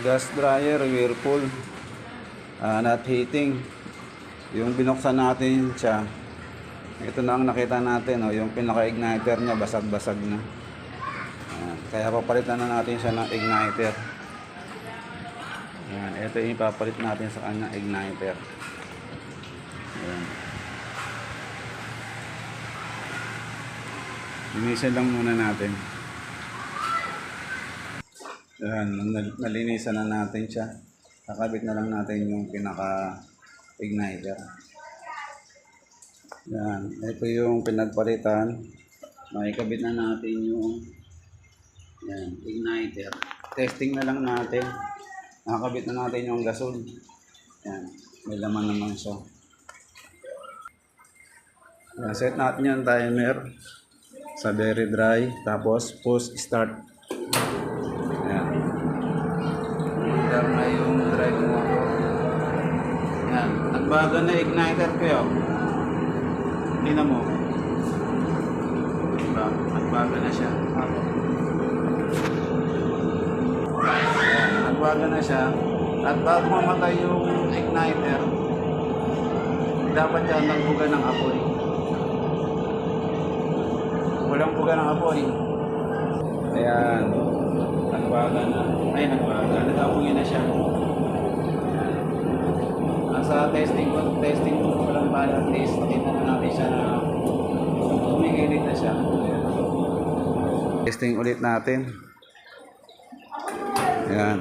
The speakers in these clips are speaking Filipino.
gas dryer, Whirlpool, not heating. Yung binuksan natin siya, ito na ang nakita natin, oh, yung pinaka-igniter niya basag-basag na. Kaya papalitan na natin siya ng igniter. Ayan, ito yung ipapalit natin sa kanyang igniter. Ayan. Linisan lang muna natin. Ayan, nalinisan na natin siya. Kakabit na lang natin yung pinaka-igniter. Ayan, ito yung pinagpalitan. Makikabit na natin yung igniter. Testing na lang natin. Nakakabit na natin yung gasol. Ayan, may laman naman siya. Ayan, set natin yung timer sa very dry, tapos push start. Ayan. Start na yung dry motor. Ayan, nagbaga na igniter ko yun. Tingnan mo. Diba? Nagbaga na siya. Ayan, nagbaga na siya. At bago mamatay yung igniter, dapat yan nagbuga ng apoy. Walang buga ng apoy. Ayan. Nagbaga na. Ay, nagbaga. Nagkapoy na siya. Ayan. Nasa testing ko lang para at least nakita na natin siya na umikilit na siya. Ayan. Testing ulit natin. Ayan.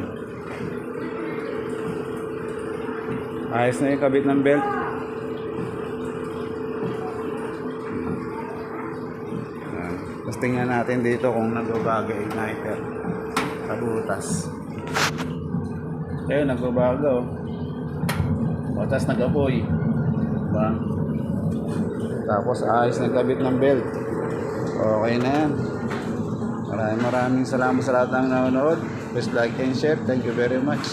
Ayos na yung kabit ng belt. Tapos tingnan natin dito kung nagbabaga igniter sa butas. Ayun, nagbabaga oh. Tapos nag-apoy. Diba? Tapos ayos nagkabit ng belt. Okay na yan. Maraming salamat sa lahat ng nanonood. Please like and share. Thank you very much.